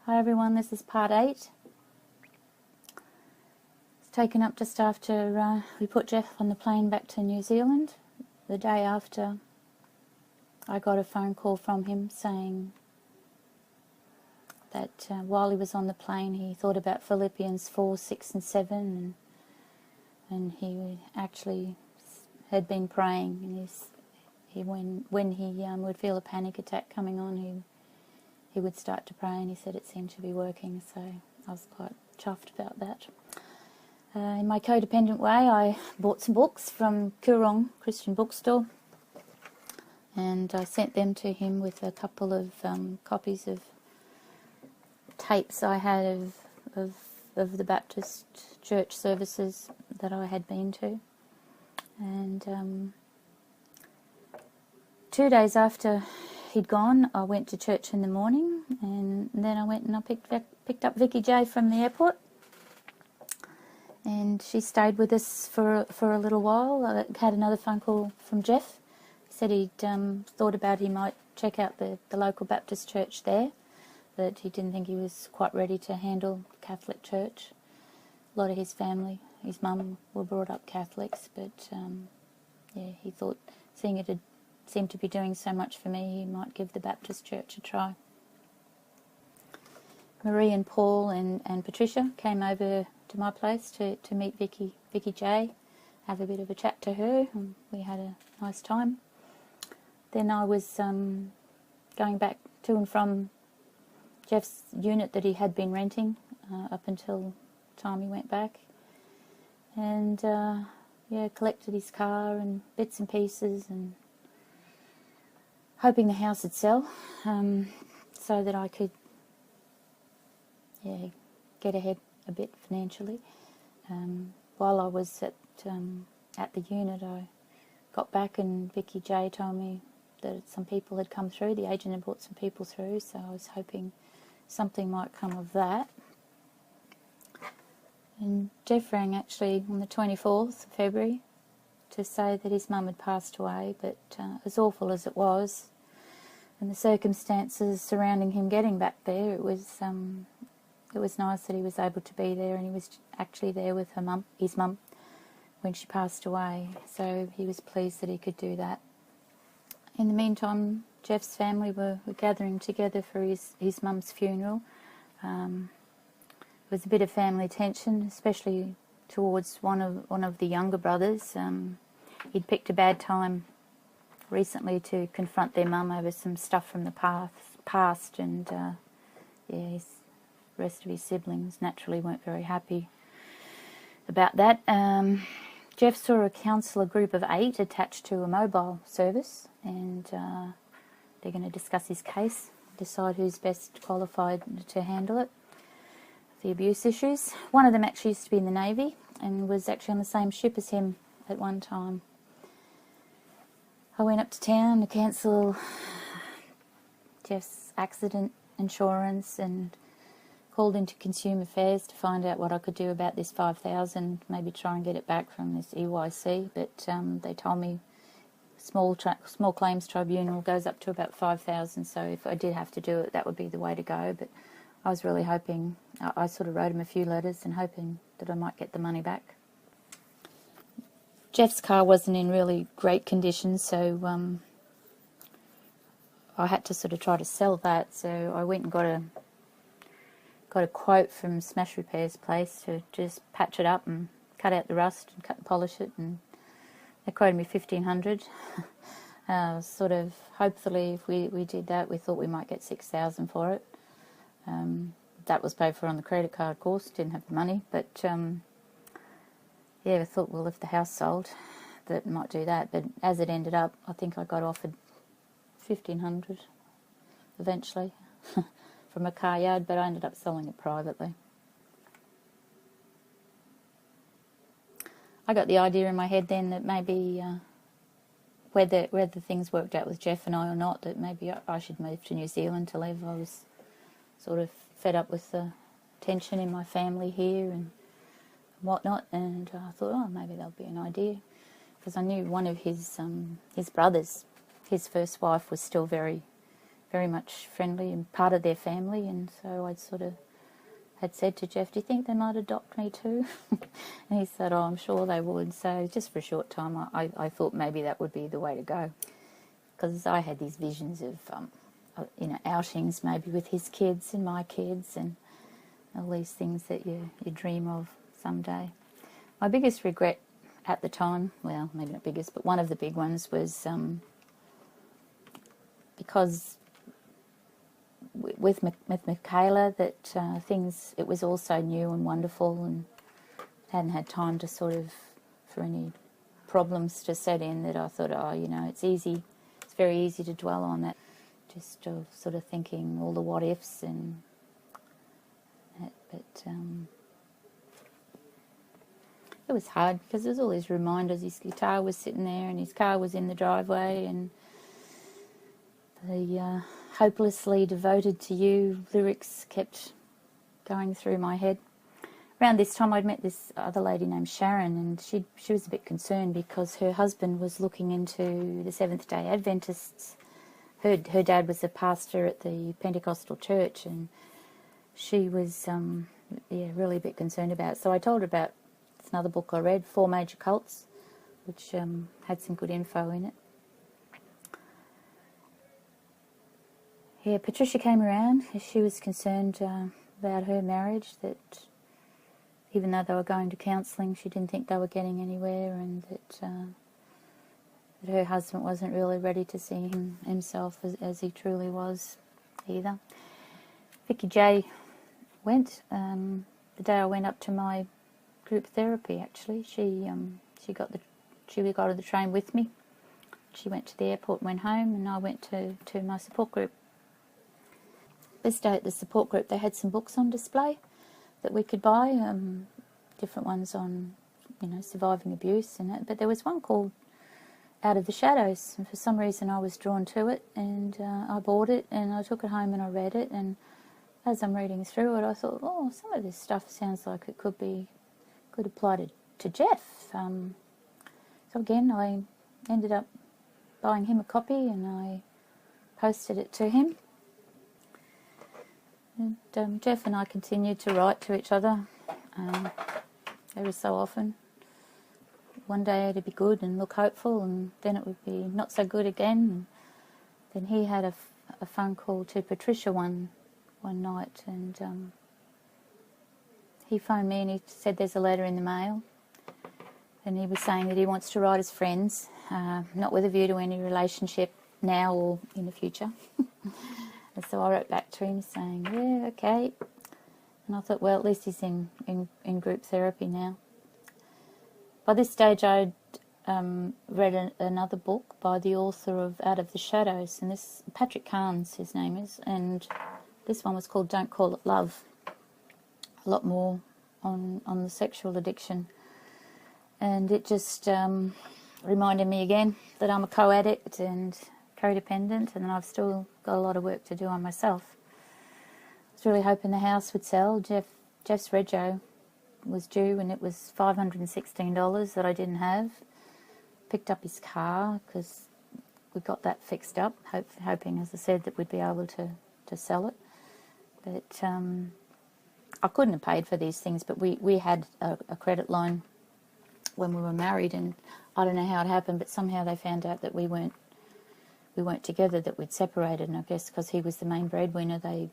Hi everyone, this is part 8. It's taken up just after we put Jeff on the plane back to New Zealand. The day after, I got a phone call from him saying that while he was on the plane he thought about Philippians 4, 6 and 7 and he actually had been praying, and when he would feel a panic attack coming on, he would start to pray, and he said it seemed to be working, so I was quite chuffed about that. In my codependent way, I bought some books from Koorong Christian Bookstore, and I sent them to him with a couple of copies of tapes I had of the Baptist church services that I had been to. And 2 days after he'd gone, I went to church in the morning, and then I went and I picked up Vicky J from the airport, and she stayed with us for a little while. I had another phone call from Jeff. He said he'd thought about he might check out the local Baptist church there, that he didn't think he was quite ready to handle the Catholic church. A lot of his family, his mum, were brought up Catholics, but he thought, seeing it had seemed to be doing so much for me, he might give the Baptist church a try. Marie and Paul and Patricia came over to my place to meet Vicky J, have a bit of a chat to her, and we had a nice time. Then I was going back to and from Jeff's unit that he had been renting up until the time he went back, and collected his car and bits and pieces, and hoping the house would sell so that I could get ahead a bit financially. While I was at the unit, I got back and Vicky J told me that some people had come through. The agent had brought some people through, so I was hoping something might come of that. And Jeff rang actually on the 24th of February to say that his mum had passed away, but as awful as it was, and the circumstances surrounding him getting back there, it was nice that he was able to be there, and he was actually there with his mum, when she passed away. So he was pleased that he could do that. In the meantime, Jeff's family were gathering together for his mum's funeral. There was a bit of family tension, especially towards one of the younger brothers. He'd picked a bad time recently to confront their mum over some stuff from the past, and the rest of his siblings naturally weren't very happy about that. Jeff saw a counsellor group of 8 attached to a mobile service, and they're going to discuss his case, decide who's best qualified to handle it, the abuse issues. One of them actually used to be in the Navy and was actually on the same ship as him at one time. I went up to town to cancel Jeff's accident insurance and called into Consumer Affairs to find out what I could do about this $5,000, maybe try and get it back from this EYC, but they told me small claims tribunal goes up to about $5,000, so if I did have to do it, that would be the way to go. But I was really hoping, I sort of wrote him a few letters and hoping that I might get the money back. Jeff's car wasn't in really great condition, so I had to sort of try to sell that. So I went and got a quote from Smash Repair's place to just patch it up and cut out the rust and cut and polish it, and they quoted me $1,500. Sort of hopefully if we did that, we thought we might get $6,000 for it. That was paid for on the credit card, of course, didn't have the money, but I thought, well, if the house sold, that might do that. But as it ended up, I think I got offered $1,500 eventually from a car yard, but I ended up selling it privately. I got the idea in my head then that maybe whether things worked out with Jeff and I or not, that maybe I should move to New Zealand to live. I was sort of fed up with the tension in my family here and whatnot, and I thought, maybe that'll be an idea, because I knew one of his brothers, his first wife, was still very, very much friendly and part of their family, and so I'd sort of had said to Jeff, do you think they might adopt me too? And he said, oh, I'm sure they would. So just for a short time, I thought maybe that would be the way to go, because I had these visions of, outings maybe with his kids and my kids and all these things that you dream of someday. My biggest regret at the time, well, maybe not biggest, but one of the big ones was because with Michaela, that it was all so new and wonderful, and hadn't had time to for any problems to set in, that I thought, it's very easy to dwell on that, just sort of thinking all the what ifs and that, but it was hard because there's all these reminders. His guitar was sitting there and his car was in the driveway, and the hopelessly devoted to you lyrics kept going through my head. Around this time I'd met this other lady named Sharon, and she was a bit concerned because her husband was looking into the Seventh-day Adventists. Her dad was a pastor at the Pentecostal church, and she was really a bit concerned about it. So I told her about another book I read, 4 Major Cults, which had some good info in it. Yeah, Patricia came around. She was concerned about her marriage, that even though they were going to counselling, she didn't think they were getting anywhere, and that her husband wasn't really ready to see himself as he truly was either. Vicky J went the day I went up to my group therapy. Actually, she got on the train with me. She went to the airport and went home, and I went to my support group. This day at the support group, they had some books on display that we could buy, different ones on, surviving abuse and that. But there was one called Out of the Shadows, and for some reason I was drawn to it, and I bought it and I took it home and I read it. And as I'm reading through it, I thought, oh, some of this stuff sounds like it could apply to Jeff. So again, I ended up buying him a copy and I posted it to him. And Jeff and I continued to write to each other every so often. One day it'd be good and look hopeful, and then it would be not so good again. And then he had a phone call to Patricia one night, and he phoned me and he said there's a letter in the mail, and he was saying that he wants to write his friends, not with a view to any relationship now or in the future. And so I wrote back to him saying, yeah, okay. And I thought, well, at least he's in group therapy now. By this stage, I'd read another book by the author of Out of the Shadows, and this, Patrick Carnes, his name is, and this one was called Don't Call It Love. A lot more on the sexual addiction. And it just reminded me again that I'm a co-addict and codependent, and I've still got a lot of work to do on myself. I was really hoping the house would sell. Jeff's rego was due, and it was $516 that I didn't have. Picked up his car because we got that fixed up, hoping, as I said, that we'd be able to sell it. But I couldn't have paid for these things, but we had a credit line when we were married, and I don't know how it happened, but somehow they found out that we weren't together, that we'd separated, and I guess because he was the main breadwinner, they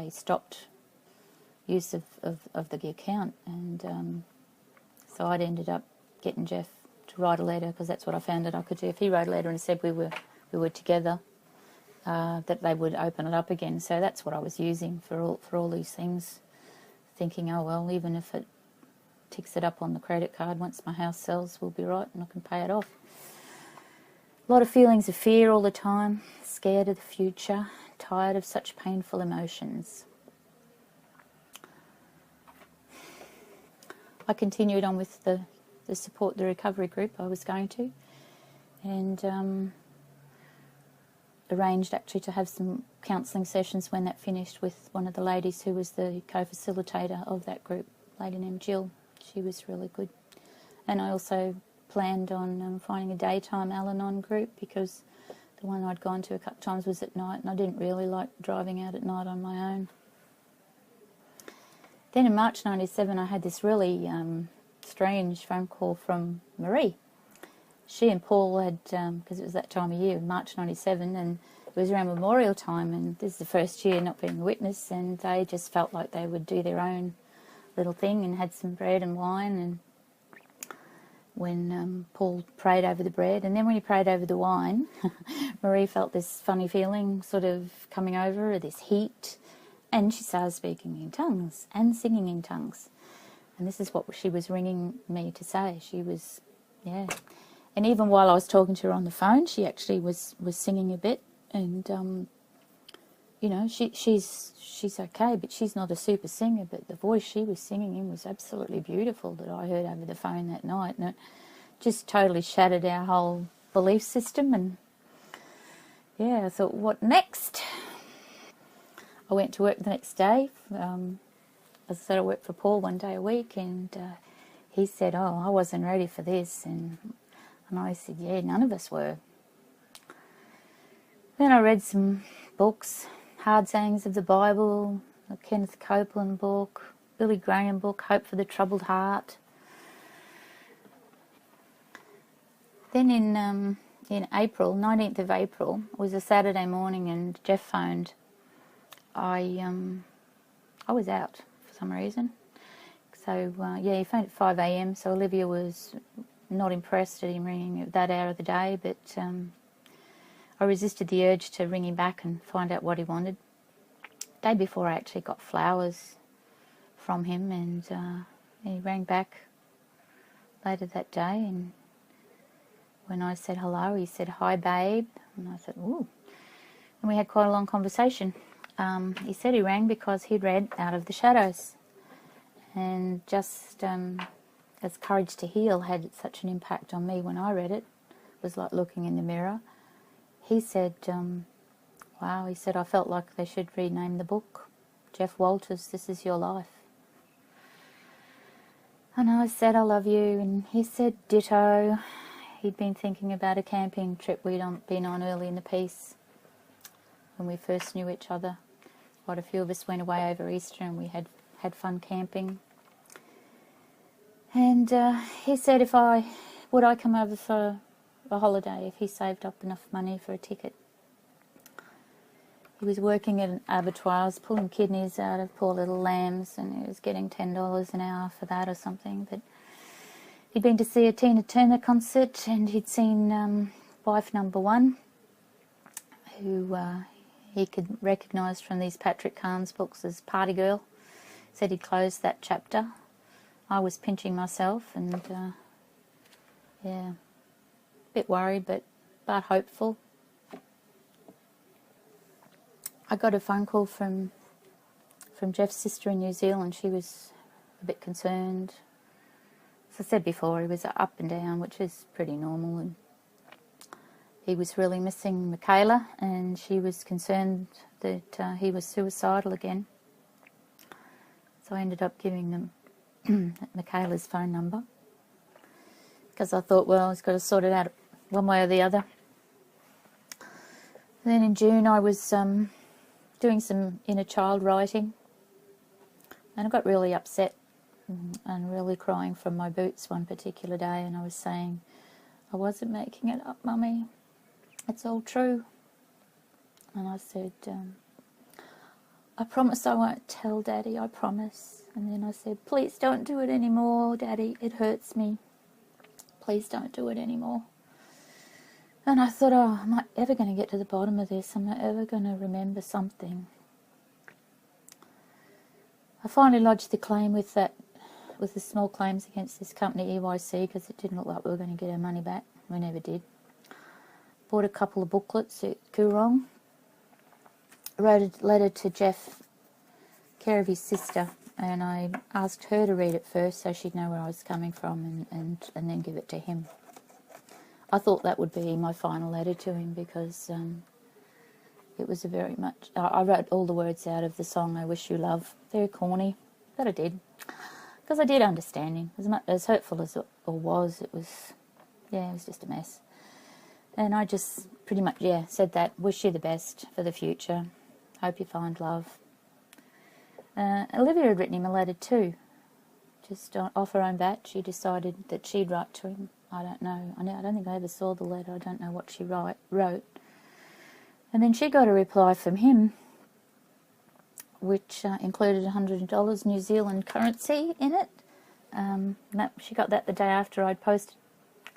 stopped use of the account, and so I'd ended up getting Jeff to write a letter, because that's what I found that I could do. If he wrote a letter and said we were together, that they would open it up again. So that's what I was using for all these things, thinking, oh well, even if it ticks it up on the credit card, once my house sells, we'll be right and I can pay it off. A lot of feelings of fear all the time, scared of the future, tired of such painful emotions. I continued on with the recovery group I was going to, and arranged actually to have some counselling sessions when that finished with one of the ladies who was the co-facilitator of that group, a lady named Jill. She was really good. And I also planned on finding a daytime Al-Anon group, because The one I'd gone to a couple of times was at night, and I didn't really like driving out at night on my own. Then in March 97, I had this really strange phone call from Marie. She and Paul had, because it was that time of year, March 97, and it was around Memorial time, and this is the first year not being a witness, and they just felt like they would do their own little thing and had some bread and wine. And when Paul prayed over the bread, and then when he prayed over the wine, Marie felt this funny feeling sort of coming over her, this heat, and she started speaking in tongues and singing in tongues. And this is what she was ringing me to say. She was, yeah. And even while I was talking to her on the phone, she actually was singing a bit. And, you know, she's okay, but she's not a super singer. But the voice she was singing in was absolutely beautiful that I heard over the phone that night. And it just totally shattered our whole belief system. And, yeah, I thought, what next? I went to work the next day. As I said, I worked for Paul one day a week, and he said, oh, I wasn't ready for this. And I said, yeah, none of us were. Then I read some books, Hard Sayings of the Bible, a Kenneth Copeland book, Billy Graham book, Hope for the Troubled Heart. Then in April, 19th of April, it was a Saturday morning, and Jeff phoned. I was out for some reason. So, yeah, he phoned at 5 a.m, so Olivia was not impressed at him ringing at that hour of the day, but I resisted the urge to ring him back and find out what he wanted. The day before, I actually got flowers from him, and he rang back later that day, and when I said hello, he said, hi, babe, and I said, ooh, and we had quite a long conversation. He said he rang because he'd read Out of the Shadows, and just as Courage to Heal had such an impact on me when I read it, it was like looking in the mirror. He said, wow, he said, I felt like they should rename the book, Jeff Walters, This Is Your Life. And I said, I love you, and he said ditto. He'd been thinking about a camping trip we'd been on early in the piece when we first knew each other. Quite a few of us went away over Easter, and we had fun camping. And he said would I come over for a holiday if he saved up enough money for a ticket. He was working at an abattoir, pulling kidneys out of poor little lambs, and he was getting $10 an hour for that or something. But he'd been to see a Tina Turner concert, and he'd seen Wife Number One, who he could recognise from these Patrick Carnes books as Party Girl. Said he'd closed that chapter. I was pinching myself, and yeah, a bit worried, but hopeful. I got a phone call from Jeff's sister in New Zealand. She was a bit concerned. As I said before, he was up and down, which is pretty normal, and he was really missing Michaela, and she was concerned that he was suicidal again. So I ended up giving them Michaela's phone number, because I thought, well, he's got to sort it out one way or the other. Then in June I was doing some inner child writing, and I got really upset and really crying from my boots one particular day, and I was saying, I wasn't making it up, Mummy. It's all true. And I said, I promise I won't tell Daddy, I promise. And then I said, please don't do it anymore, Daddy, it hurts me. Please don't do it anymore. And I thought, oh, am I ever going to get to the bottom of this? Am I ever going to remember something? I finally lodged the claim with the small claims against this company, EYC, because it didn't look like we were going to get our money back. We never did. Bought a couple of booklets at Coorong. Wrote a letter to Jeff, care of his sister, and I asked her to read it first so she'd know where I was coming from, and then give it to him. I thought that would be my final letter to him, because it was a very much... I wrote all the words out of the song I Wish You Love. Very corny, but I did. Because I did understand him. As hurtful as it all was, it was just a mess. And I just pretty much, yeah, said that. Wish you the best for the future. Hope you find love. Olivia had written him a letter too. Just off her own bat, she decided that she'd write to him. I don't know. I don't think I ever saw the letter. I don't know what she wrote. And then she got a reply from him, which included $100 New Zealand currency in it. She got that the day after I'd posted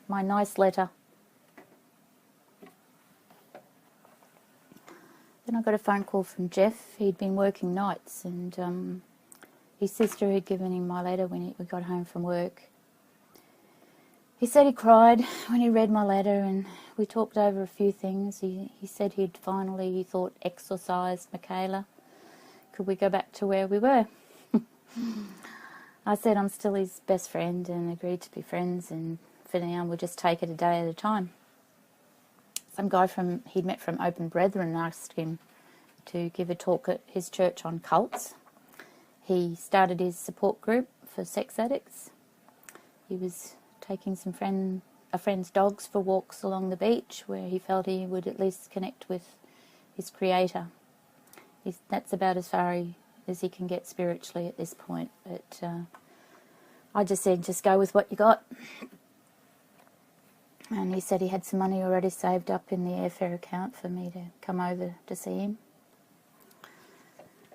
my nice letter. Then I got a phone call from Jeff. He'd been working nights, and his sister had given him my letter when we got home from work. He said he cried when he read my letter, and we talked over a few things. He said he'd finally, he thought, exorcised Michaela. Could we go back to where we were? I said I'm still his best friend and agreed to be friends, and for now we'll just take it a day at a time. Some guy he'd met from Open Brethren asked him to give a talk at his church on cults. He started his support group for sex addicts. He was taking a friend's dogs for walks along the beach where he felt he would at least connect with his creator. That's about as far as he can get spiritually at this point. But I just said, just go with what you got. And he said he had some money already saved up in the airfare account for me to come over to see him.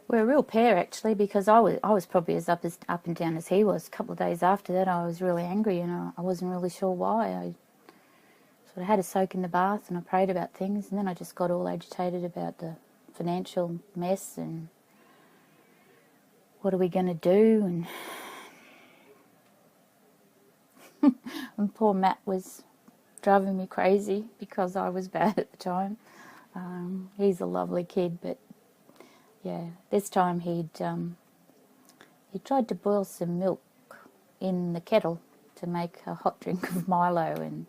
We're a real pair, actually, because I was probably as up and down as he was. A couple of days after that, I was really angry, and I wasn't really sure why. I sort of had a soak in the bath, and I prayed about things, and then I just got all agitated about the financial mess and what are we going to do, and poor Matt was driving me crazy because I was bad at the time. He's a lovely kid, but yeah, this time he tried to boil some milk in the kettle to make a hot drink of Milo, and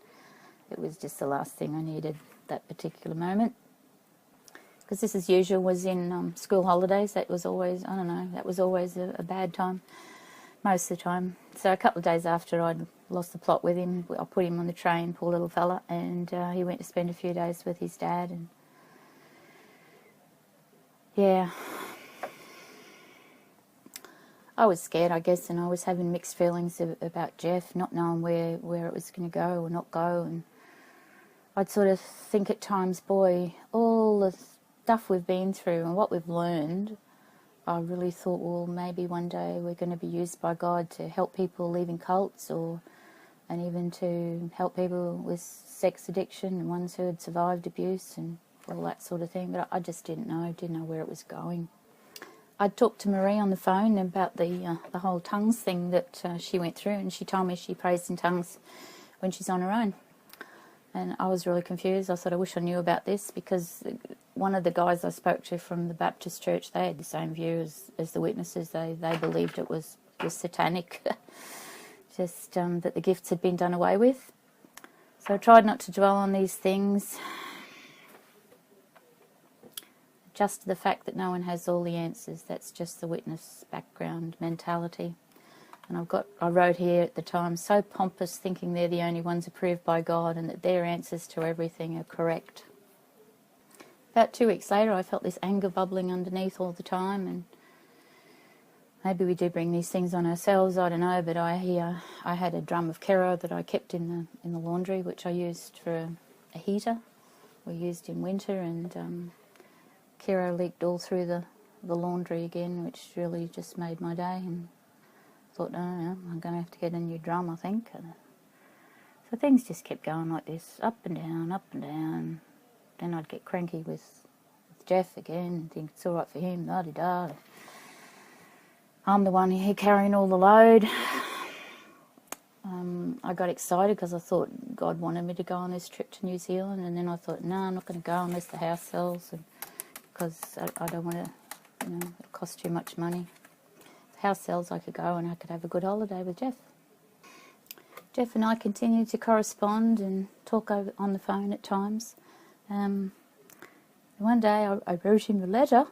it was just the last thing I needed that particular moment. Because this, as usual, was in school holidays. That was always, I don't know, that was always a bad time, most of the time. So a couple of days after I'd lost the plot with him, I put him on the train, poor little fella, and he went to spend a few days with his dad, and yeah, I was scared, I guess, and I was having mixed feelings about Jeff, not knowing where it was going to go or not go. And I'd sort of think at times, boy, all the stuff we've been through and what we've learned, I really thought, well, maybe one day we're going to be used by God to help people leaving cults, and even to help people with sex addiction and ones who had survived abuse and all that sort of thing. But I just didn't know where it was going. I'd talked to Marie on the phone about the whole tongues thing that she went through, and she told me she prays in tongues when she's on her own. And I was really confused. I thought, I wish I knew about this, because one of the guys I spoke to from the Baptist church, they had the same view as the witnesses. They believed it was satanic, just that the gifts had been done away with. So I tried not to dwell on these things. Just the fact that no one has all the answers, that's just the witness background mentality. And I wrote here at the time, so pompous, thinking they're the only ones approved by God and that their answers to everything are correct. About 2 weeks later, I felt this anger bubbling underneath all the time, and maybe we do bring these things on ourselves, I don't know, but I had a drum of Kero that I kept in the laundry, which I used for a heater. We used in winter, and Kero leaked all through the laundry again, which really just made my day. And I thought, no, I'm going to have to get a new drum, I think. And so things just kept going like this, up and down, up and down. Then I'd get cranky with Jeff again and think it's all right for him, la-di-da. I'm the one here carrying all the load. I got excited because I thought God wanted me to go on this trip to New Zealand, and then I thought, no, I'm not going to go unless the house sells, because I don't want to, it costs too much money. If the house sells, I could go and I could have a good holiday with Jeff. Jeff and I continued to correspond and talk on the phone at times. One day I wrote him a letter.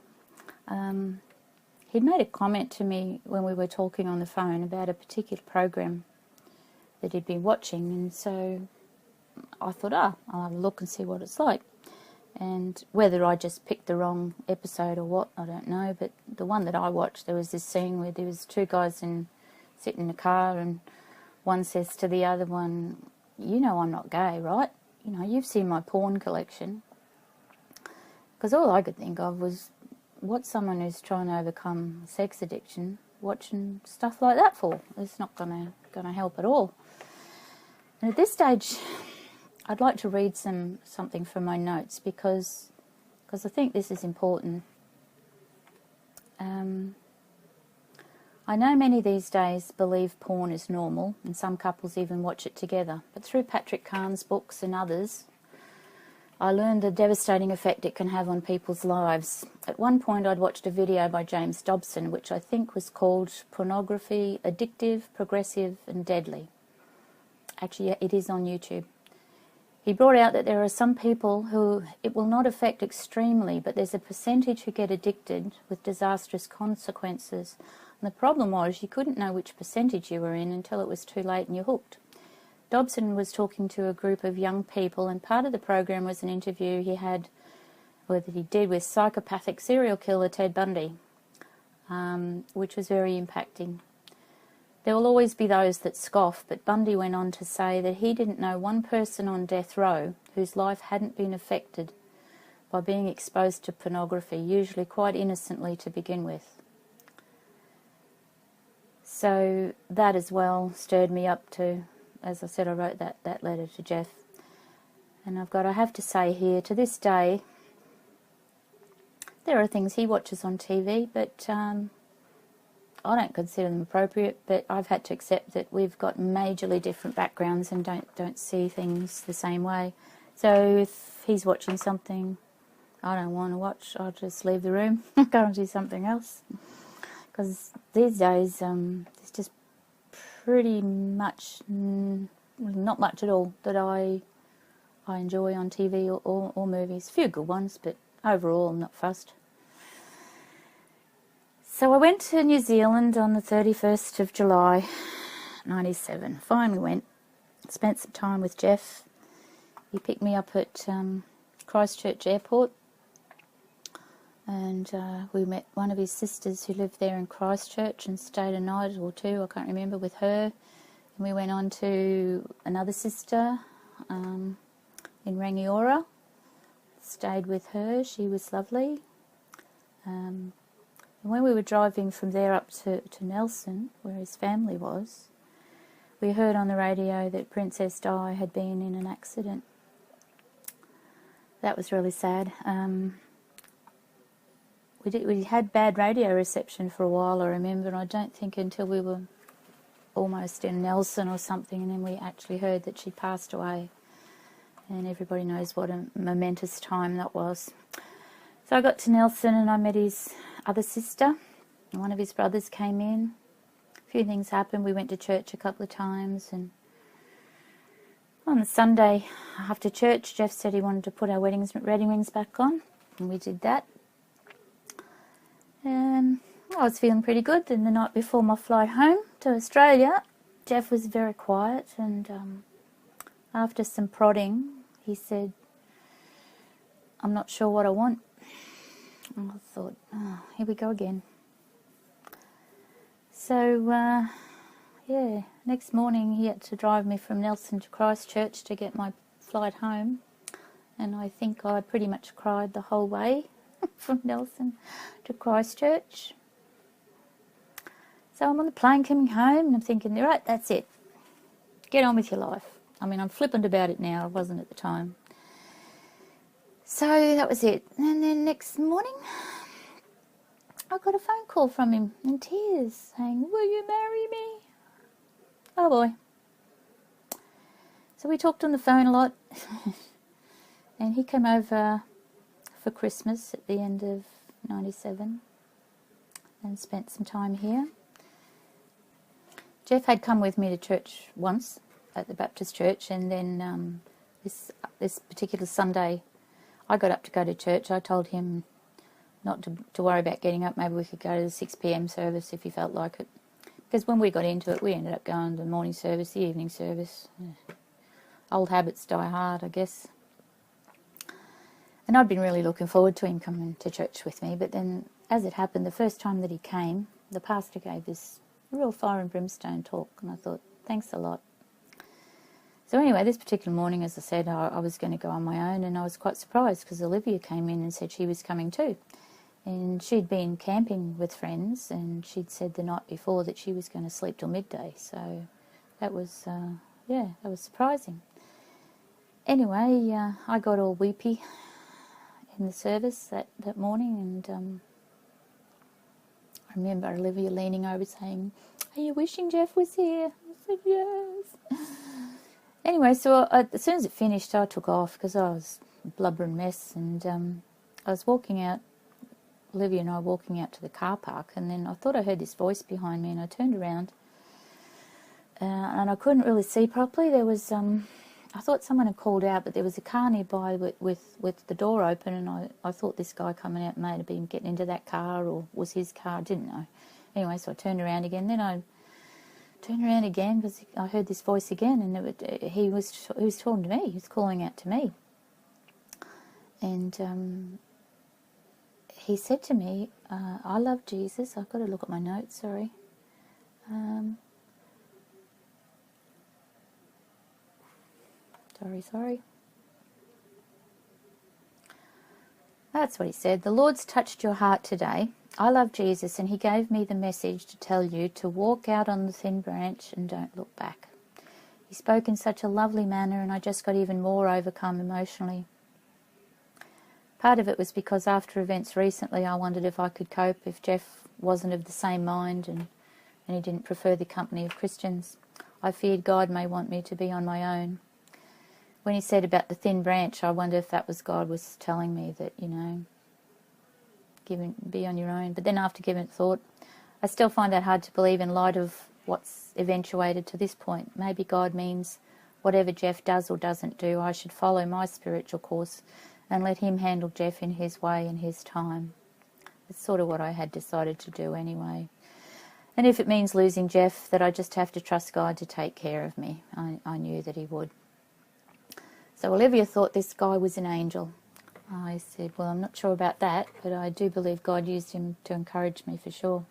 He'd made a comment to me when we were talking on the phone about a particular program that he'd been watching, and so I thought, I'll have a look and see what it's like. And whether I just picked the wrong episode or what, I don't know. But the one that I watched, there was this scene where there was two guys sitting in a car, and one says to the other one, "You know I'm not gay, right? You know, you've seen my porn collection." Because all I could think of was, what's someone who's trying to overcome sex addiction watching stuff like that for? It's not gonna help at all. And at this stage, I'd like to read something from my notes because I think this is important. I know many these days believe porn is normal, and some couples even watch it together. But through Patrick Kahn's books and others, I learned the devastating effect it can have on people's lives. At one point, I'd watched a video by James Dobson, which I think was called Pornography, Addictive, Progressive and Deadly. Actually, it is on YouTube. He brought out that there are some people who it will not affect extremely, but there's a percentage who get addicted with disastrous consequences. And the problem was you couldn't know which percentage you were in until it was too late and you're hooked. Dobson was talking to a group of young people, and part of the program was an interview that he did with psychopathic serial killer Ted Bundy, which was very impacting. There will always be those that scoff, but Bundy went on to say that he didn't know one person on death row whose life hadn't been affected by being exposed to pornography, usually quite innocently to begin with. So that as well stirred me up to, as I said, I wrote that letter to Jeff. And I have to say here, to this day, there are things he watches on TV, but I don't consider them appropriate, but I've had to accept that we've got majorly different backgrounds and don't see things the same way. So if he's watching something I don't want to watch, I'll just leave the room and go and do something else. Because these days, it's just pretty much not much at all that I enjoy on TV or movies. A few good ones, but overall I'm not fussed. So I went to New Zealand on the 31st of July, 97. Finally went. Spent some time with Jeff. He picked me up at Christchurch Airport. And we met one of his sisters who lived there in Christchurch and stayed a night or two, I can't remember, with her. And we went on to another sister in Rangiora. Stayed with her. She was lovely. And when we were driving from there up to Nelson, where his family was, we heard on the radio that Princess Di had been in an accident. That was really sad. We had bad radio reception for a while, I remember, and I don't think until we were almost in Nelson or something, and then we actually heard that she passed away. And everybody knows what a momentous time that was. So I got to Nelson and I met his other sister. One of his brothers came in. A few things happened. We went to church a couple of times, and on the Sunday after church, Jeff said he wanted to put our wedding rings back on, and we did that. I was feeling pretty good. Then the night before my flight home to Australia, Jeff was very quiet, and after some prodding, he said, "I'm not sure what I want." And I thought, oh, here we go again. So, next morning he had to drive me from Nelson to Christchurch to get my flight home. And I think I pretty much cried the whole way from Nelson to Christchurch. So I'm on the plane coming home and I'm thinking, right, that's it. Get on with your life. I mean, I'm flippant about it now. I wasn't at the time. So that was it. And then next morning, I got a phone call from him in tears saying, "Will you marry me?" Oh boy. So we talked on the phone a lot. And he came over for Christmas at the end of 97 and spent some time here. Jeff had come with me to church once at the Baptist church, and then this particular Sunday I got up to go to church. I told him not to worry about getting up. Maybe we could go to the 6 p.m. service if he felt like it. Because when we got into it, we ended up going to the morning service, the evening service. Old habits die hard, I guess. And I'd been really looking forward to him coming to church with me, but then, as it happened, the first time that he came, the pastor gave this real fire and brimstone talk, and I thought, thanks a lot. So anyway, this particular morning, as I said, I was going to go on my own, and I was quite surprised because Olivia came in and said she was coming too. And she'd been camping with friends, and she'd said the night before that she was going to sleep till midday. So that was, that was surprising. Anyway, I got all weepy in the service that morning, and I remember Olivia leaning over saying, "Are you wishing Jeff was here?" I said, "Yes." Anyway, so as soon as it finished, I took off because I was a blubbering mess, and I was walking out, Olivia and I walking out to the car park, and then I thought I heard this voice behind me, and I turned around, and I couldn't really see properly. There was, I thought someone had called out, but there was a car nearby with the door open, and I thought this guy coming out may have been getting into that car, or was his car, I didn't know. Anyway, so I turned around again, then I turned around again because I heard this voice again, and he was talking to me, he was calling out to me. And he said to me, "I love Jesus." I've got to look at my notes, sorry. Sorry. That's what he said. "The Lord's touched your heart today. I love Jesus, and he gave me the message to tell you to walk out on the thin branch and don't look back." He spoke in such a lovely manner, and I just got even more overcome emotionally. Part of it was because after events recently, I wondered if I could cope if Jeff wasn't of the same mind and he didn't prefer the company of Christians. I feared God may want me to be on my own. When he said about the thin branch, I wondered if that was God was telling me that, be on your own. But then after giving it thought, I still find that hard to believe in light of what's eventuated to this point. Maybe God means whatever Jeff does or doesn't do, I should follow my spiritual course and let him handle Jeff in his way and his time. It's sort of what I had decided to do anyway. And if it means losing Jeff, that I just have to trust God to take care of me. I knew that he would. So Olivia thought this guy was an angel. I said, well, I'm not sure about that, but I do believe God used him to encourage me for sure.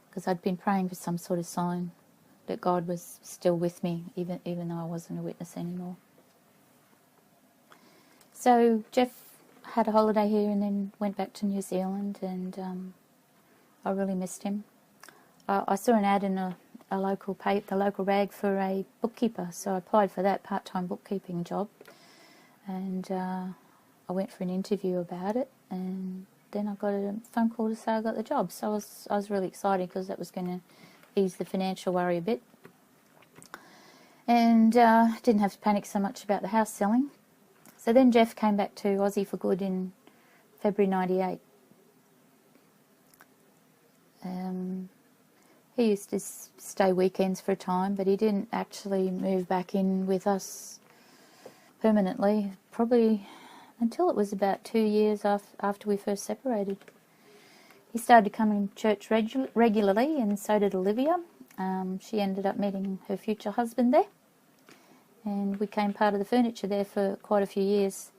Because I'd been praying for some sort of sign that God was still with me, even though I wasn't a witness anymore. So Jeff had a holiday here and then went back to New Zealand, and I really missed him. I saw an ad in the local rag for a bookkeeper, so I applied for that part-time bookkeeping job, and I went for an interview about it, and then I got a phone call to say I got the job. So I was really excited because that was going to ease the financial worry a bit, and didn't have to panic so much about the house selling. So then Jeff came back to Aussie for good in February 98. He used to stay weekends for a time, but he didn't actually move back in with us permanently, probably until it was about 2 years after we first separated. He started coming to church regularly, and so did Olivia. She ended up meeting her future husband there, and we became part of the furniture there for quite a few years.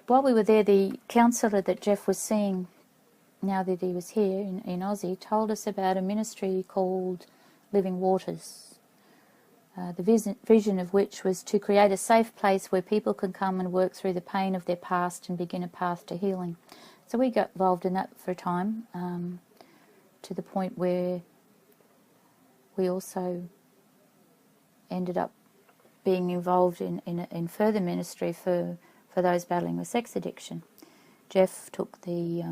While we were there, the counsellor that Jeff was seeing, now that he was here in Aussie, told us about a ministry called Living Waters, the vision of which was to create a safe place where people can come and work through the pain of their past and begin a path to healing. So we got involved in that for a time, to the point where we also ended up being involved in further ministry for those battling with sex addiction. Jeff took the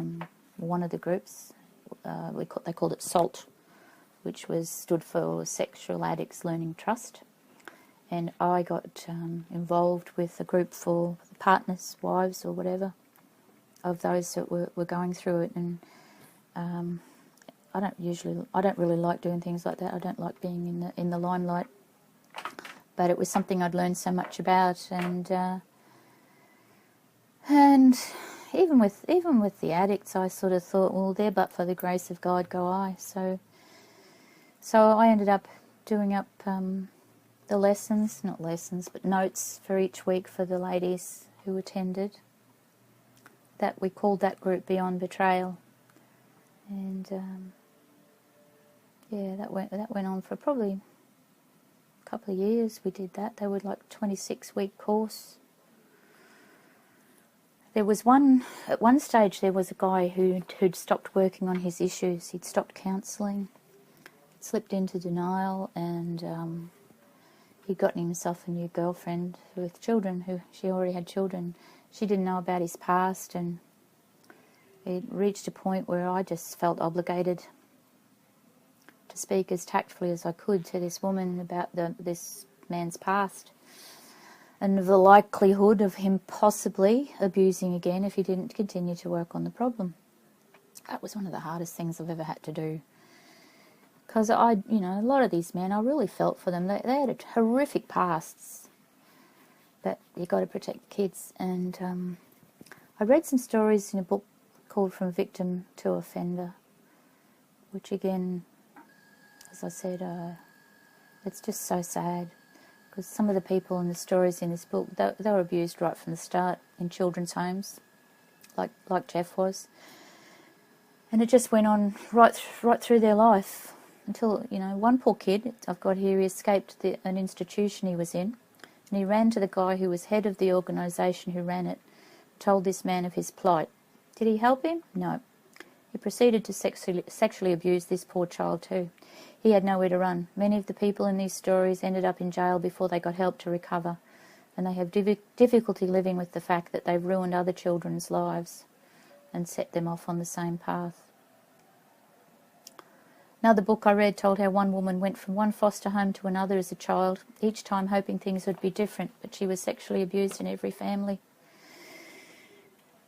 one of the groups, they called it SALT, which stood for Sexual Addicts Learning Trust, and I got involved with a group for partners, wives or whatever, of those that were going through it. And I don't really like doing things like that. I don't like being in the limelight, but it was something I'd learned so much about, and even with the addicts, I sort of thought, well, there but for the grace of God go I. So I ended up doing up the notes for each week for the ladies who attended. That we called that group Beyond Betrayal, and yeah, that went on for probably a couple of years. We did that. They were like 26-week course. There was at one stage there was a guy who'd stopped working on his issues. He'd stopped counselling, slipped into denial, and he'd gotten himself a new girlfriend with children. She already had children. She didn't know about his past, and it reached a point where I just felt obligated to speak as tactfully as I could to this woman about this man's past, and the likelihood of him possibly abusing again if he didn't continue to work on the problem. That was one of the hardest things I've ever had to do. Because a lot of these men, I really felt for them. They had horrific pasts, but you've got to protect the kids. And I read some stories in a book called From Victim to Offender, which again, as I said, it's just so sad. Because some of the people in the stories in this book, they were abused right from the start in children's homes, like Jeff was. And it just went on right through their life until, one poor kid I've got here, he escaped an institution he was in, and he ran to the guy who was head of the organisation who ran it, told this man of his plight. Did he help him? No. He proceeded to sexually abuse this poor child too. He had nowhere to run. Many of the people in these stories ended up in jail before they got help to recover, and they have difficulty living with the fact that they've ruined other children's lives and set them off on the same path. Another book I read told how one woman went from one foster home to another as a child, each time hoping things would be different, but she was sexually abused in every family.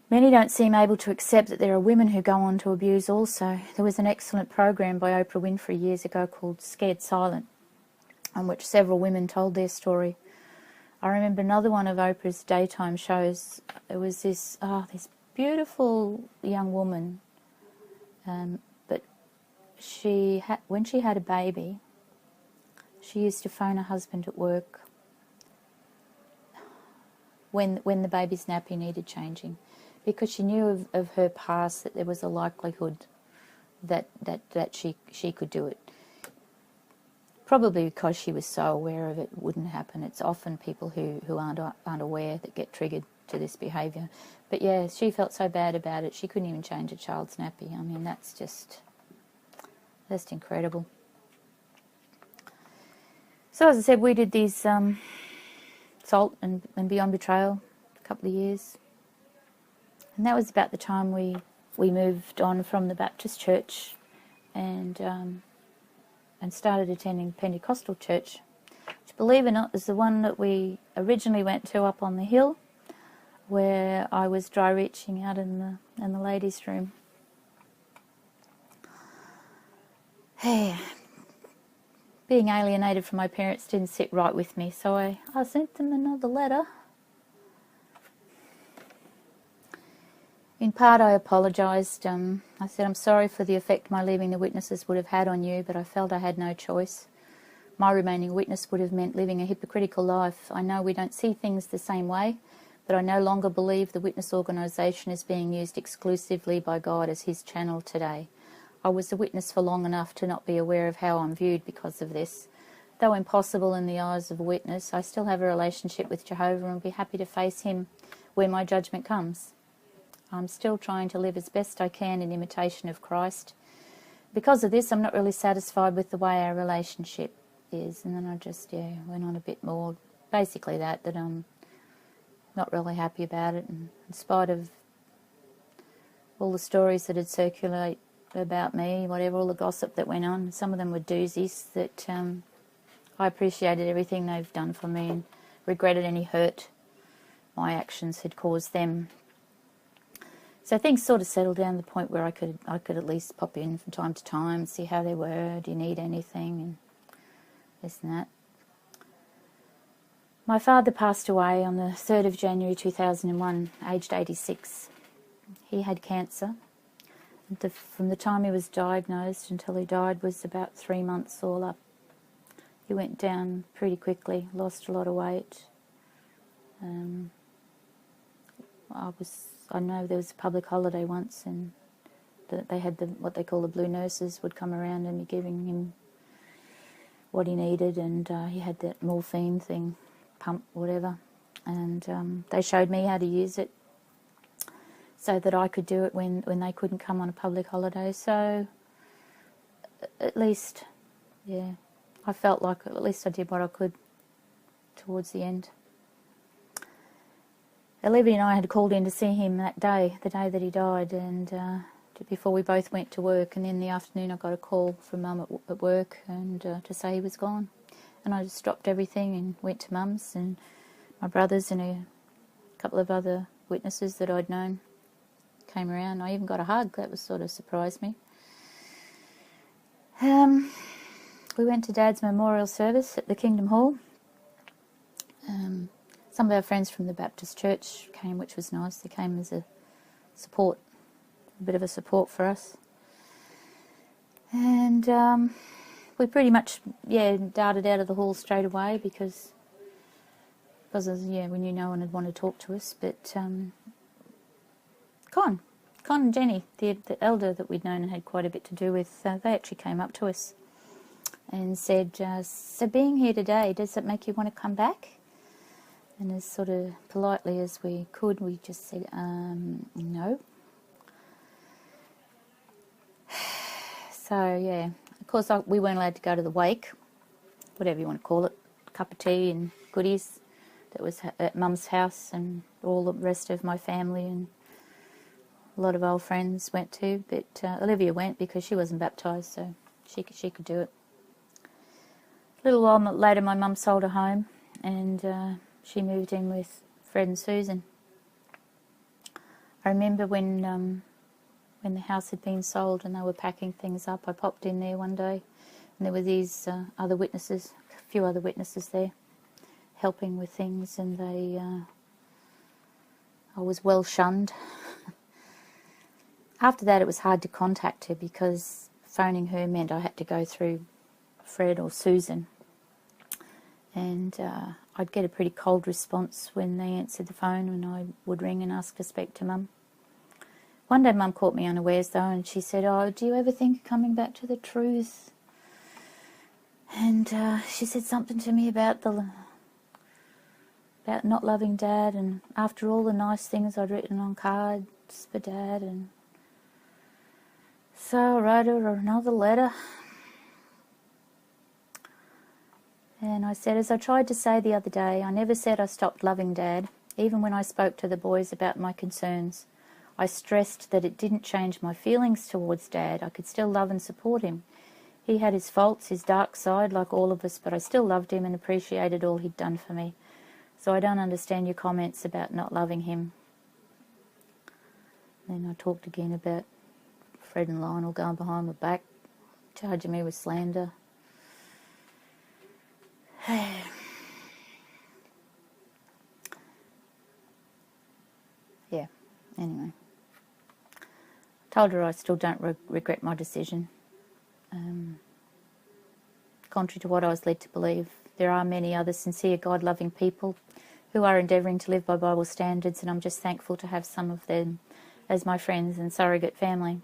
Many don't seem able to accept that there are women who go on to abuse also. There was an excellent program by Oprah Winfrey years ago called Scared Silent, on which several women told their story. I remember another one of Oprah's daytime shows. It was this beautiful young woman, but when she had a baby, she used to phone her husband at work when the baby's nappy needed changing, because she knew of her past that there was a likelihood that she could do it. Probably because she was so aware of it wouldn't happen. It's often people who aren't aware that get triggered to this behaviour. But yeah, she felt so bad about it, she couldn't even change a child's nappy. I mean, that's just incredible. So as I said, we did these Salt and Beyond Betrayal a couple of years. And that was about the time we moved on from the Baptist church and started attending Pentecostal church, which, believe it or not, is the one that we originally went to up on the hill, where I was dry reaching out in the ladies' room. Hey, being alienated from my parents didn't sit right with me, so I sent them another letter. In part, I apologised. I said, I'm sorry for the effect my leaving the witnesses would have had on you, but I felt I had no choice. My remaining witness would have meant living a hypocritical life. I know we don't see things the same way, but I no longer believe the witness organisation is being used exclusively by God as his channel today. I was a witness for long enough to not be aware of how I'm viewed because of this. Though impossible in the eyes of a witness, I still have a relationship with Jehovah and will be happy to face him when my judgment comes. I'm still trying to live as best I can in imitation of Christ. Because of this, I'm not really satisfied with the way our relationship is. And then I just, went on a bit more. Basically that I'm not really happy about it. And in spite of all the stories that had circulate about me, whatever, all the gossip that went on, some of them were doozies, that I appreciated everything they've done for me and regretted any hurt my actions had caused them. So things sort of settled down to the point where I could at least pop in from time to time and see how they were. Do you need anything? And this and that. My father passed away on the 3rd of January 2001, aged 86. He had cancer. From the time he was diagnosed until he died was about 3 months all up. He went down pretty quickly, lost a lot of weight. I know there was a public holiday once, and they had what they call the blue nurses would come around and be giving him what he needed, and he had that morphine thing, pump, whatever, and they showed me how to use it so that I could do it when they couldn't come on a public holiday. So at least, yeah, I felt like at least I did what I could towards the end. Olivia and I had called in to see him that day, the day that he died, and before we both went to work, and in the afternoon I got a call from Mum at work and to say he was gone. And I just dropped everything and went to Mum's, and my brothers and a couple of other witnesses that I'd known came around. I even got a hug. That was sort of surprised me. We went to Dad's memorial service at the Kingdom Hall. Some of our friends from the Baptist church came, which was nice. They came as a support, a bit of a support for us. And we pretty much, darted out of the hall straight away because we knew no one would want to talk to us. But Con and Jenny, the elder that we'd known and had quite a bit to do with, they actually came up to us and said, so being here today, does it make you want to come back? And as sort of politely as we could, we just said, no. So, yeah, of course we weren't allowed to go to the wake, whatever you want to call it, a cup of tea and goodies that was at Mum's house, and all the rest of my family and a lot of old friends went too, but Olivia went because she wasn't baptised, so she could do it. A little while later, my mum sold her home, and she moved in with Fred and Susan. I remember when the house had been sold and they were packing things up, I popped in there one day, and there were these other witnesses, a few other witnesses there, helping with things, and I was well shunned. After that, it was hard to contact her because phoning her meant I had to go through Fred or Susan, and I'd get a pretty cold response when they answered the phone when I would ring and ask to speak to Mum. One day Mum caught me unawares though, and she said, oh, do you ever think of coming back to the truth? And she said something to me about not loving Dad, and after all the nice things I'd written on cards for Dad, and so I wrote her another letter. And I said, as I tried to say the other day, I never said I stopped loving Dad. Even when I spoke to the boys about my concerns, I stressed that it didn't change my feelings towards Dad. I could still love and support him. He had his faults, his dark side, like all of us, but I still loved him and appreciated all he'd done for me. So I don't understand your comments about not loving him. Then I talked again about Fred and Lionel going behind my back, charging me with slander. Yeah, anyway. Told her I still don't regret my decision. Contrary to what I was led to believe, there are many other sincere, God-loving people who are endeavouring to live by Bible standards, and I'm just thankful to have some of them as my friends and surrogate family.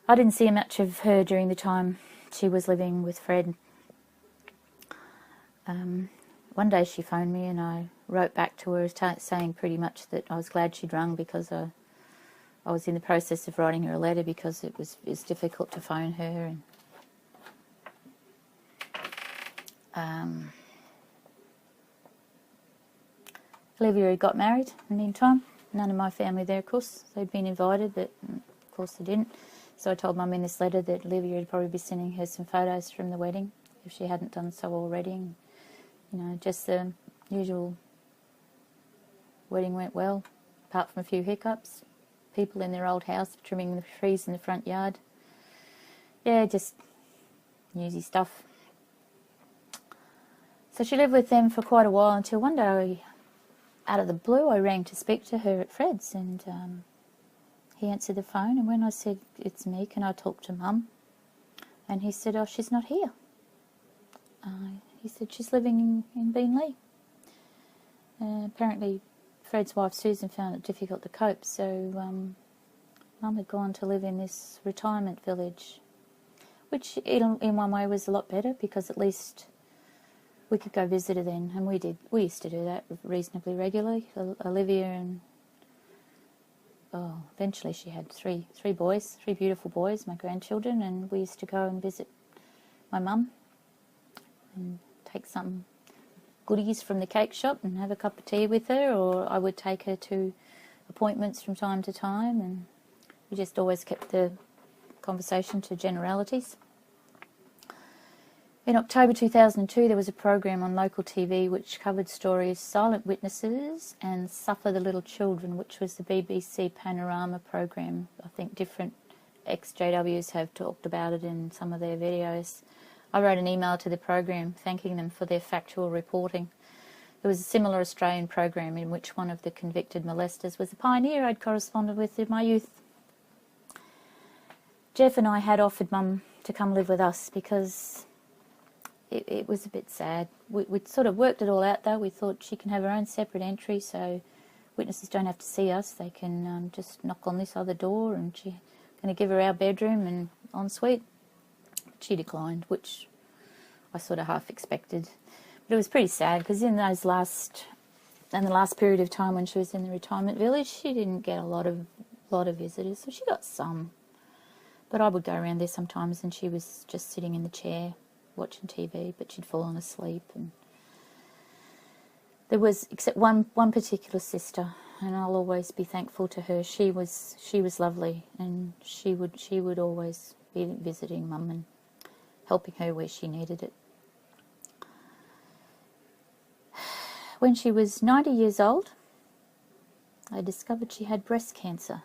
I didn't see much of her during the time she was living with Fred. One day she phoned me and I wrote back to her saying pretty much that I was glad she'd rung because I was in the process of writing her a letter because it was difficult to phone her. And Olivia had got married in the meantime. None of my family there, of course. They'd been invited, but of course they didn't. So I told Mum in this letter that Olivia would probably be sending her some photos from the wedding if she hadn't done so already. And, you know, just the usual wedding went well, apart from a few hiccups. People in their old house trimming the trees in the front yard. Yeah, just newsy stuff. So she lived with them for quite a while until one day, out of the blue, I rang to speak to her at Fred's, and he answered the phone, and when I said, it's me, can I talk to Mum? And he said, oh, she's not here. He said she's living in Beenleigh. Apparently Fred's wife Susan found it difficult to cope, so Mum had gone to live in this retirement village, which in one way was a lot better because at least we could go visit her then, and we did. We used to do that reasonably regularly. Olivia and eventually she had three beautiful boys, my grandchildren, and we used to go and visit my mum and take some goodies from the cake shop and have a cup of tea with her, or I would take her to appointments from time to time, and we just always kept the conversation to generalities. In October 2002, there was a program on local TV which covered stories Silent Witnesses and Suffer the Little Children, which was the BBC Panorama program. I think different ex-JWs have talked about it in some of their videos. I wrote an email to the program thanking them for their factual reporting. There was a similar Australian program in which one of the convicted molesters was a pioneer I'd corresponded with in my youth. Jeff and I had offered Mum to come live with us because it was a bit sad. We'd sort of worked it all out though. We thought she can have her own separate entry so witnesses don't have to see us. They can just knock on this other door, and she's going to give her our bedroom and ensuite. She declined, which I sort of half expected. But it was pretty sad because in the last period of time when she was in the retirement village, she didn't get a lot of visitors. So she got some. But I would go around there sometimes and she was just sitting in the chair watching TV, but she'd fallen asleep. And there was, except one particular sister, and I'll always be thankful to her. She was lovely, and she would always be visiting Mum and helping her where she needed it. When she was 90 years old, I discovered she had breast cancer,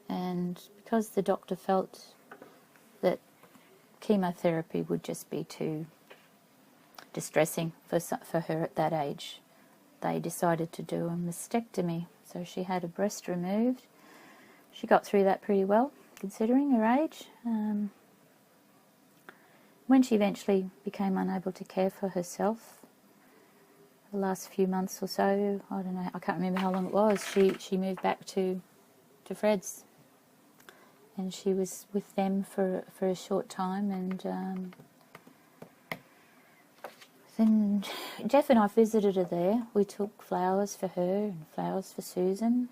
and because the doctor felt that chemotherapy would just be too distressing for her at that age, they decided to do a mastectomy. So she had a breast removed. She got through that pretty well, considering her age. When she eventually became unable to care for herself, the last few months or so, I don't know, I can't remember how long it was, she moved back to Fred's. And she was with them for a short time, and then Jeff and I visited her there. We took flowers for her and flowers for Susan.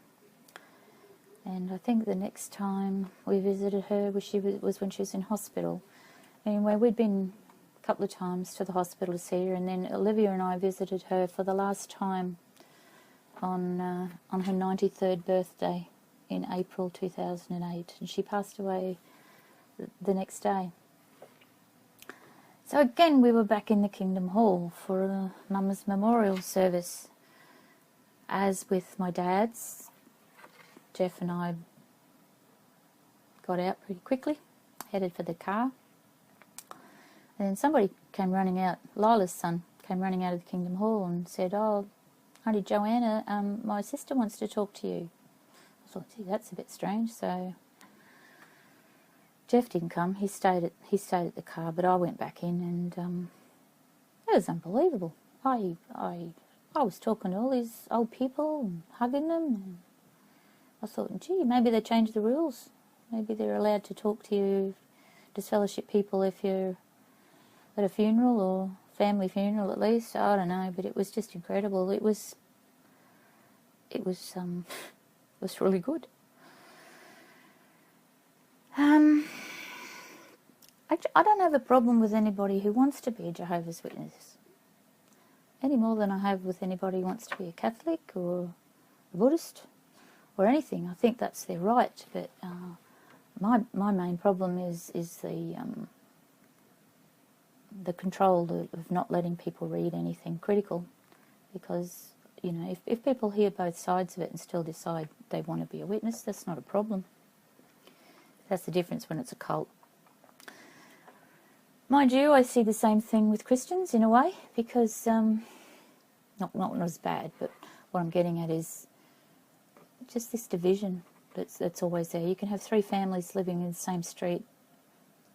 And I think the next time we visited her was when she was in hospital. Anyway, we'd been a couple of times to the hospital to see her, and then Olivia and I visited her for the last time on her 93rd birthday in April 2008, and she passed away the next day. So again, we were back in the Kingdom Hall for Mum's memorial service. As with my dad's, Jeff and I got out pretty quickly, headed for the car. And then somebody came running out, Lila's son, came running out of the Kingdom Hall and said, "Oh, Auntie Joanna, my sister wants to talk to you." I thought, gee, that's a bit strange. So Jeff didn't come. He stayed at the car, but I went back in, and it was unbelievable. I was talking to all these old people and hugging them, and I thought, gee, maybe they changed the rules. Maybe they're allowed to talk to you, disfellowship people, if you're at a funeral or family funeral at least. I don't know, but it was just incredible. It was really good. I don't have a problem with anybody who wants to be a Jehovah's Witness, any more than I have with anybody who wants to be a Catholic or a Buddhist or anything. I think that's their right, but my main problem is the control of not letting people read anything critical, because if people hear both sides of it and still decide they want to be a witness, that's not a problem. That's the difference when it's a cult. Mind you, I see the same thing with Christians in a way, because not as bad, but what I'm getting at is just this division that's always there. You can have three families living in the same street,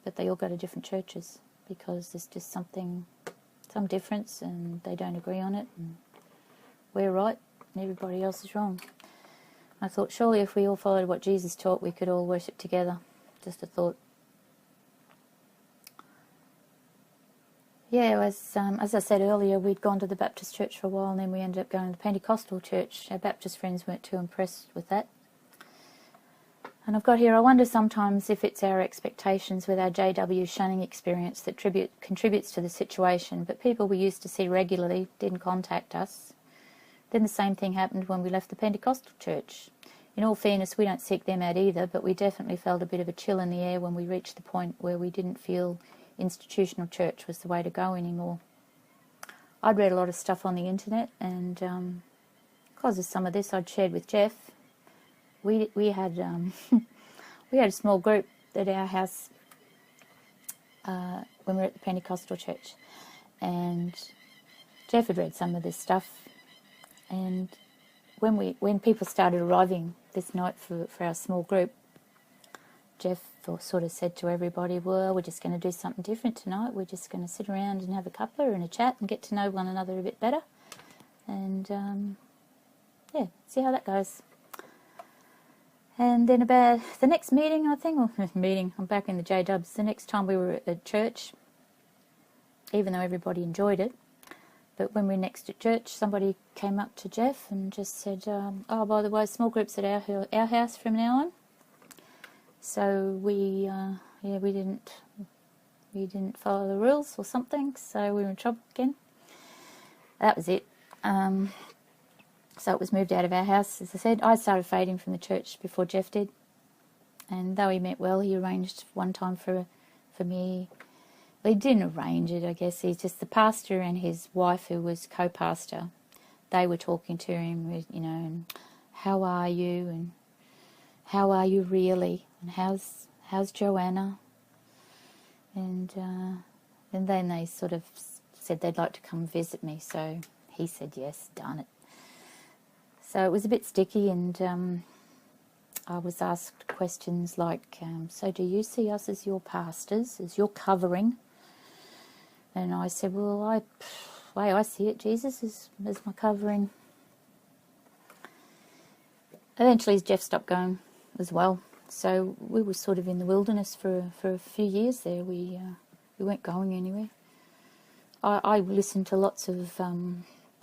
but they all go to different churches because there's just some difference and they don't agree on it, and we're right and everybody else is wrong. I thought, surely if we all followed what Jesus taught, we could all worship together. Just a thought. Yeah, as I said earlier, we'd gone to the Baptist church for a while, and then we ended up going to the Pentecostal church. Our Baptist friends weren't too impressed with that. And I've got here, I wonder sometimes if it's our expectations with our JW shunning experience that contributes to the situation, but people we used to see regularly didn't contact us. Then the same thing happened when we left the Pentecostal church. In all fairness, we don't seek them out either, but we definitely felt a bit of a chill in the air when we reached the point where we didn't feel institutional church was the way to go anymore. I'd read a lot of stuff on the internet, and because of some of this I'd shared with Jeff, we had we had a small group at our house when we were at the Pentecostal church, and Jeff had read some of this stuff, and when people started arriving this night for our small group, Jeff sort of said to everybody, well, we're just going to do something different tonight. We're just going to sit around and have a cuppa and a chat and get to know one another a bit better. And, yeah, see how that goes. And then about the next meeting, I think, I'm back in the J-Dubs. The next time we were at church, even though everybody enjoyed it, but when we were next at church, somebody came up to Jeff and just said, oh, by the way, small groups at our house from now on. So we didn't follow the rules or something, so we were in trouble again. That was it. So it was moved out of our house. As I said, I started fading from the church before Jeff did, and though he meant well, he arranged one time for me. Well, he didn't arrange it, I guess. He's just the pastor and his wife, who was co-pastor. They were talking to him, and how are you, and how are you really, and how's Joanna? And then they sort of said they'd like to come visit me, so he said yes, darn it. So it was a bit sticky, and I was asked questions like, so do you see us as your pastors, as your covering? And I said, well, the way I see it, Jesus is my covering. Eventually Jeff stopped going as well. So we were sort of in the wilderness for a few years there. We weren't going anywhere. I listened to lots of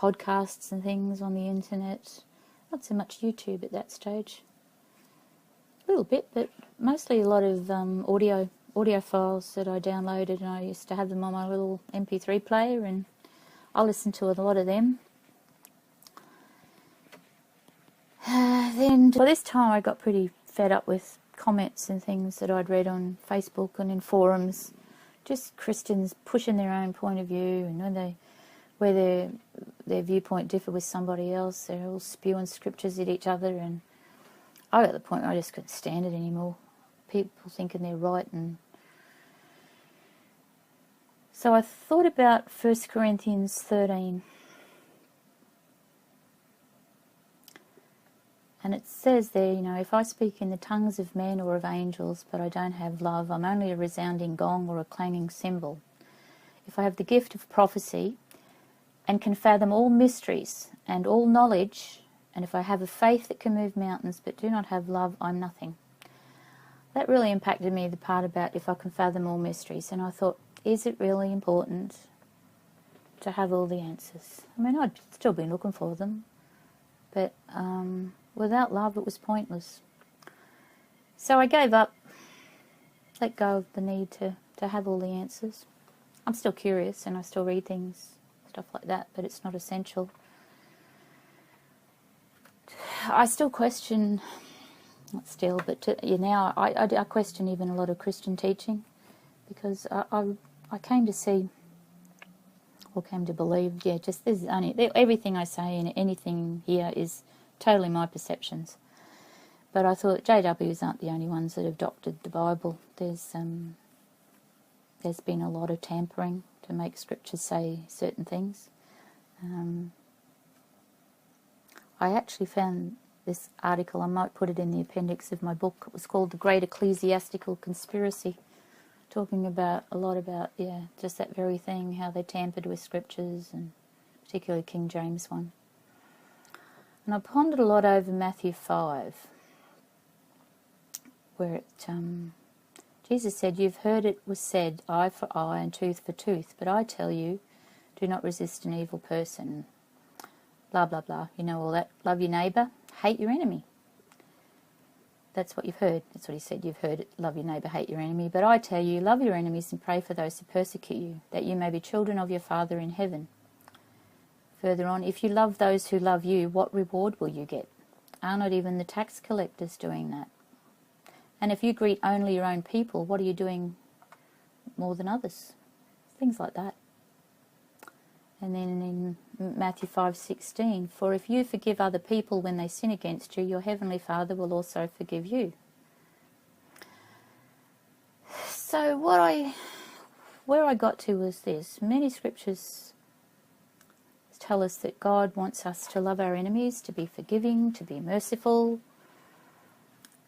podcasts and things on the internet. Not so much YouTube at that stage. A little bit, but mostly a lot of audio files that I downloaded, and I used to have them on my little MP3 player, and I listened to a lot of them. Then, by this time, I got pretty fed up with comments and things that I'd read on Facebook and in forums, just Christians pushing their own point of view, and where their viewpoint differed with somebody else, they're all spewing scriptures at each other, and I got to the point where I just couldn't stand it anymore. People thinking they're right, and so I thought about 1 Corinthians 13. And it says there, if I speak in the tongues of men or of angels, but I don't have love, I'm only a resounding gong or a clanging cymbal. If I have the gift of prophecy and can fathom all mysteries and all knowledge, and if I have a faith that can move mountains but do not have love, I'm nothing. That really impacted me, the part about if I can fathom all mysteries. And I thought, is it really important to have all the answers? I mean, I'd still been looking for them, but without love, it was pointless. So I gave up, let go of the need to have all the answers. I'm still curious, and I still read things, stuff like that, but it's not essential. I still question, not still, but now I question even a lot of Christian teaching, because I came to see, or came to believe, everything I say and anything here is totally my perceptions. But I thought JWs aren't the only ones that have doctored the Bible. There's been a lot of tampering to make scriptures say certain things. I actually found this article, I might put it in the appendix of my book. It was called The Great Ecclesiastical Conspiracy, talking about a lot about, just that very thing, how they tampered with scriptures, and particularly King James one. And I pondered a lot over Matthew 5, where Jesus said, "You've heard it was said, eye for eye and tooth for tooth, but I tell you, do not resist an evil person." Blah, blah, blah. You know all that. Love your neighbour, hate your enemy. That's what you've heard. That's what he said. You've heard it. Love your neighbour, hate your enemy. But I tell you, love your enemies and pray for those who persecute you, that you may be children of your Father in heaven. Further on, if you love those who love you, what reward will you get? Are not even the tax collectors doing that? And if you greet only your own people, what are you doing more than others? Things like that. And then in Matthew 5:16, for if you forgive other people when they sin against you, your heavenly Father will also forgive you. So where I got to was this. Many scriptures tell us that God wants us to love our enemies, to be forgiving, to be merciful.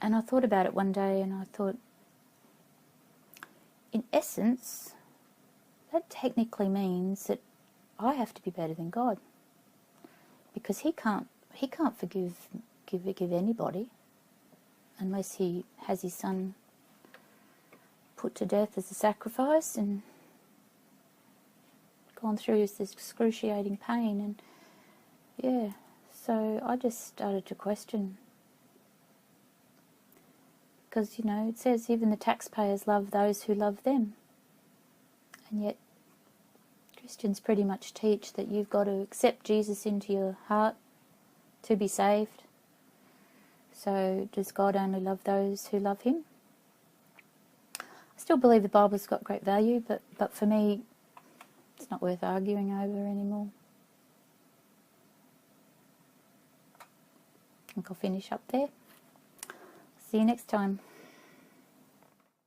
And I thought about it one day and I thought, in essence, that technically means that I have to be better than God, because He can't forgive anybody unless He has His Son put to death as a sacrifice and gone through this excruciating pain. And yeah, so I just started to question, because it says even the taxpayers love those who love them, and yet Christians pretty much teach that you've got to accept Jesus into your heart to be saved. So does God only love those who love Him? I still believe the Bible's got great value, but for me, it's not worth arguing over anymore. I think I'll finish up there. See you next time.